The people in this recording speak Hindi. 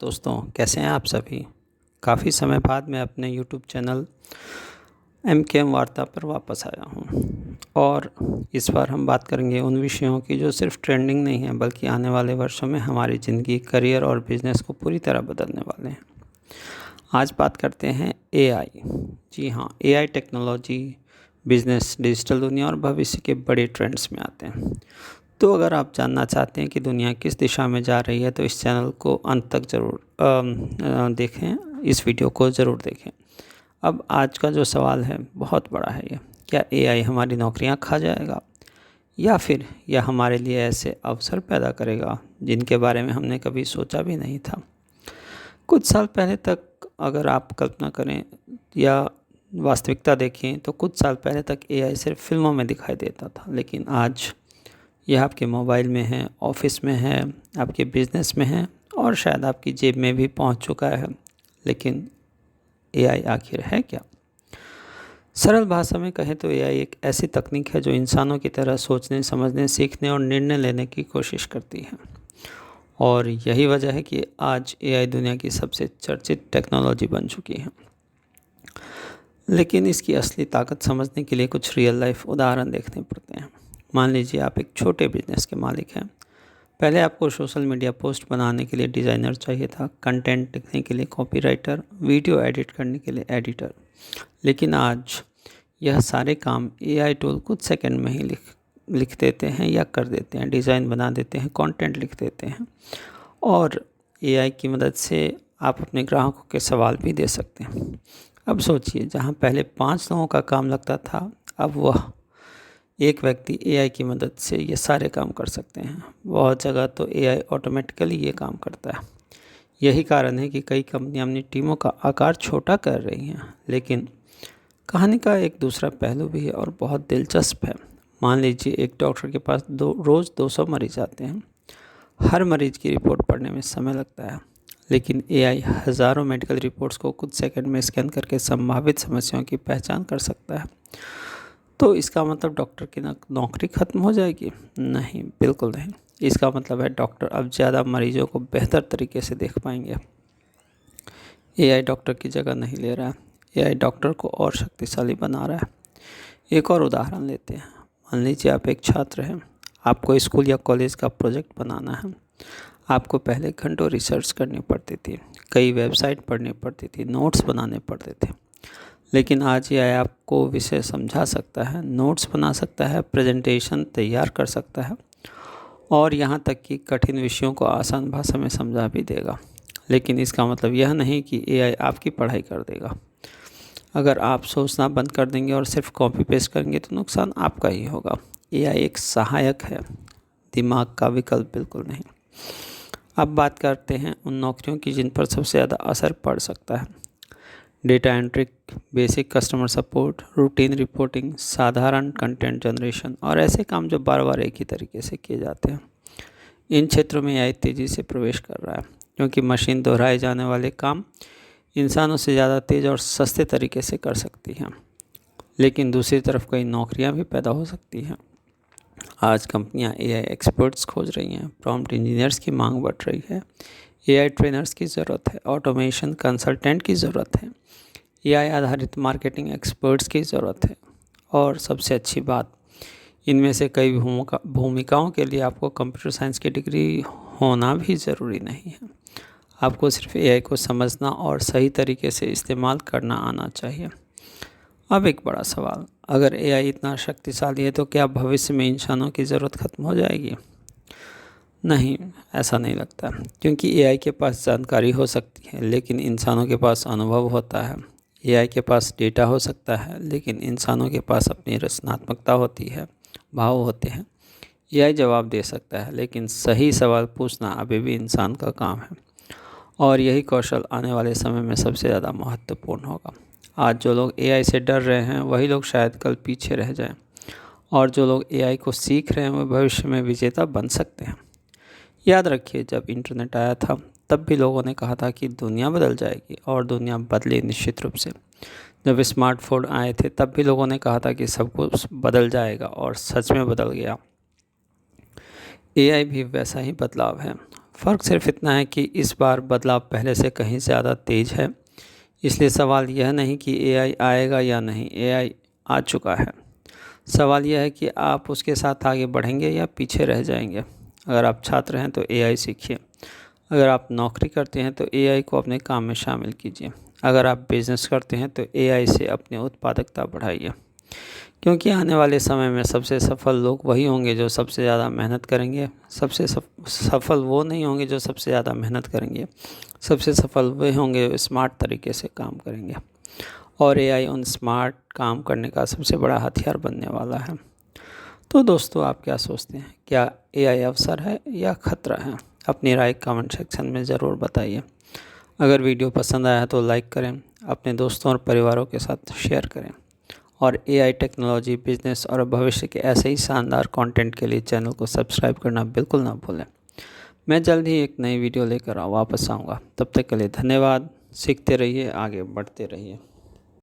दोस्तों, कैसे हैं आप सभी। काफ़ी समय बाद मैं अपने यूट्यूब चैनल एम वार्ता पर वापस आया हूं और इस बार हम बात करेंगे उन विषयों की जो सिर्फ ट्रेंडिंग नहीं है बल्कि आने वाले वर्षों में हमारी ज़िंदगी, करियर और बिजनेस को पूरी तरह बदलने वाले हैं। आज बात करते हैं एआई। जी हाँ, एआई टेक्नोलॉजी, बिजनेस, डिजिटल दुनिया और भविष्य के बड़े ट्रेंड्स में आते हैं। तो अगर आप जानना चाहते हैं कि दुनिया किस दिशा में जा रही है तो इस चैनल को अंत तक ज़रूर देखें, इस वीडियो को ज़रूर देखें। अब आज का जो सवाल है बहुत बड़ा है ये, क्या एआई हमारी नौकरियां खा जाएगा या फिर यह हमारे लिए ऐसे अवसर पैदा करेगा जिनके बारे में हमने कभी सोचा भी नहीं था। कुछ साल पहले तक अगर आप कल्पना करें या वास्तविकता देखें तो कुछ साल पहले तक एआई सिर्फ फिल्मों में दिखाई देता था, लेकिन आज यह आपके मोबाइल में है, ऑफिस में है, आपके बिजनेस में है और शायद आपकी जेब में भी पहुंच चुका है। लेकिन एआई आखिर है क्या? सरल भाषा में कहें तो एआई एक ऐसी तकनीक है जो इंसानों की तरह सोचने, समझने, सीखने और निर्णय लेने की कोशिश करती है। और यही वजह है कि आज एआई दुनिया की सबसे चर्चित टेक्नोलॉजी बन चुकी है। लेकिन इसकी असली ताकत समझने के लिए कुछ रियल लाइफ उदाहरण देखने पड़ते हैं। मान लीजिए आप एक छोटे बिजनेस के मालिक हैं। पहले आपको सोशल मीडिया पोस्ट बनाने के लिए डिज़ाइनर चाहिए था, कंटेंट लिखने के लिए कॉपीराइटर, वीडियो एडिट करने के लिए एडिटर। लेकिन आज यह सारे काम एआई टूल कुछ सेकंड में ही लिख देते हैं या कर देते हैं, डिज़ाइन बना देते हैं, कंटेंट लिख देते हैं। और एआई की मदद से आप अपने ग्राहकों के सवाल भी दे सकते हैं। अब सोचिए, जहां पहले 5 लोगों का काम लगता था, अब वह एक व्यक्ति एआई की मदद से ये सारे काम कर सकते हैं। बहुत जगह तो एआई ऑटोमेटिकली ये काम करता है। यही कारण है कि कई कंपनियां अपनी टीमों का आकार छोटा कर रही हैं। लेकिन कहानी का एक दूसरा पहलू भी है और बहुत दिलचस्प है। मान लीजिए एक डॉक्टर के पास रोज़ 200 मरीज आते हैं। हर मरीज की रिपोर्ट पढ़ने में समय लगता है, लेकिन एआई हज़ारों मेडिकल रिपोर्ट्स को कुछ सेकंड में स्कैन करके संभावित समस्याओं की पहचान कर सकता है। तो इसका मतलब डॉक्टर की नौकरी ख़त्म हो जाएगी? नहीं, बिल्कुल नहीं। इसका मतलब है डॉक्टर अब ज़्यादा मरीजों को बेहतर तरीके से देख पाएंगे। एआई डॉक्टर की जगह नहीं ले रहा है, एआई डॉक्टर को और शक्तिशाली बना रहा है। एक और उदाहरण लेते हैं। मान लीजिए आप एक छात्र हैं, आपको स्कूल या कॉलेज का प्रोजेक्ट बनाना है। आपको पहले घंटों रिसर्च करनी पड़ती थी, कई वेबसाइट पढ़नी पड़ती थी, नोट्स बनाने पड़ते थे। लेकिन आज ये आपको विषय समझा सकता है, नोट्स बना सकता है, प्रेजेंटेशन तैयार कर सकता है और यहाँ तक कि कठिन विषयों को आसान भाषा में समझा भी देगा। लेकिन इसका मतलब यह नहीं कि एआई आपकी पढ़ाई कर देगा। अगर आप सोचना बंद कर देंगे और सिर्फ कॉपी पेस्ट करेंगे तो नुकसान आपका ही होगा। एआई एक सहायक है, दिमाग का विकल्प बिल्कुल नहीं। अब बात करते हैं उन नौकरियों की जिन पर सबसे ज़्यादा असर पड़ सकता है। Data entry, basic customer support, routine reporting, साधारण कंटेंट जनरेशन और ऐसे काम जो बार बार एक ही तरीके से किए जाते हैं। इन क्षेत्रों में एआई तेज़ी से प्रवेश कर रहा है, क्योंकि मशीन दोहराए जाने वाले काम इंसानों से ज़्यादा तेज़ और सस्ते तरीके से कर सकती हैं। लेकिन दूसरी तरफ कई नौकरियां भी पैदा हो सकती हैं। आज कंपनियां एआई एक्सपर्ट्स खोज रही हैं, प्रॉम्प्ट इंजीनियर्स की मांग बढ़ रही है, एआई ट्रेनर्स की ज़रूरत है, ऑटोमेशन कंसल्टेंट की ज़रूरत है, एआई आधारित मार्केटिंग एक्सपर्ट्स की ज़रूरत है। और सबसे अच्छी बात, इनमें से कई भूमिकाओं के लिए आपको कंप्यूटर साइंस की डिग्री होना भी ज़रूरी नहीं है। आपको सिर्फ एआई को समझना और सही तरीके से इस्तेमाल करना आना चाहिए। अब एक बड़ा सवाल, अगर एआई इतना शक्तिशाली है तो क्या भविष्य में इंसानों की ज़रूरत ख़त्म हो जाएगी? नहीं, ऐसा नहीं लगता, क्योंकि एआई के पास जानकारी हो सकती है लेकिन इंसानों के पास अनुभव होता है। एआई के पास डेटा हो सकता है लेकिन इंसानों के पास अपनी रचनात्मकता होती है, भाव होते हैं। एआई जवाब दे सकता है लेकिन सही सवाल पूछना अभी भी इंसान का काम है। और यही कौशल आने वाले समय में सबसे ज़्यादा महत्वपूर्ण होगा। आज जो लोग एआई से डर रहे हैं वही लोग शायद कल पीछे रह जाएं, और जो लोग एआई को सीख रहे हैं वो भविष्य में विजेता बन सकते हैं। याद रखिए, जब इंटरनेट आया था तब भी लोगों ने कहा था कि दुनिया बदल जाएगी, और दुनिया बदली निश्चित रूप से। जब स्मार्टफोन आए थे तब भी लोगों ने कहा था कि सब कुछ बदल जाएगा, और सच में बदल गया। एआई भी वैसा ही बदलाव है। फ़र्क सिर्फ इतना है कि इस बार बदलाव पहले से कहीं ज़्यादा तेज़ है। इसलिए सवाल यह नहीं कि एआई आएगा या नहीं, एआई आ चुका है। सवाल यह है कि आप उसके साथ आगे बढ़ेंगे या पीछे रह जाएंगे। अगर आप छात्र हैं तो एआई सीखिए, अगर आप नौकरी करते हैं तो एआई को अपने काम में शामिल कीजिए, अगर आप बिज़नेस करते हैं तो एआई से अपनी उत्पादकता बढ़ाइए। क्योंकि आने वाले समय में सबसे सफल लोग वही होंगे जो सबसे ज़्यादा मेहनत करेंगे। सबसे सफल वो नहीं होंगे जो सबसे ज़्यादा मेहनत करेंगे। सबसे सफल वे होंगे जो स्मार्ट तरीके से काम करेंगे। और एआई उन स्मार्ट काम करने का सबसे बड़ा हथियार बनने वाला है। तो दोस्तों, आप क्या सोचते हैं? क्या एआई अवसर है या खतरा है? अपनी राय कमेंट सेक्शन में ज़रूर बताइए। अगर वीडियो पसंद आया तो लाइक करें, अपने दोस्तों और परिवारों के साथ शेयर करें। और एआई टेक्नोलॉजी, बिजनेस और भविष्य के ऐसे ही शानदार कंटेंट के लिए चैनल को सब्सक्राइब करना बिल्कुल ना भूलें। मैं जल्द ही एक नई वीडियो लेकर वापस आऊँगा। तब तक के लिए धन्यवाद। सीखते रहिए, आगे बढ़ते रहिए।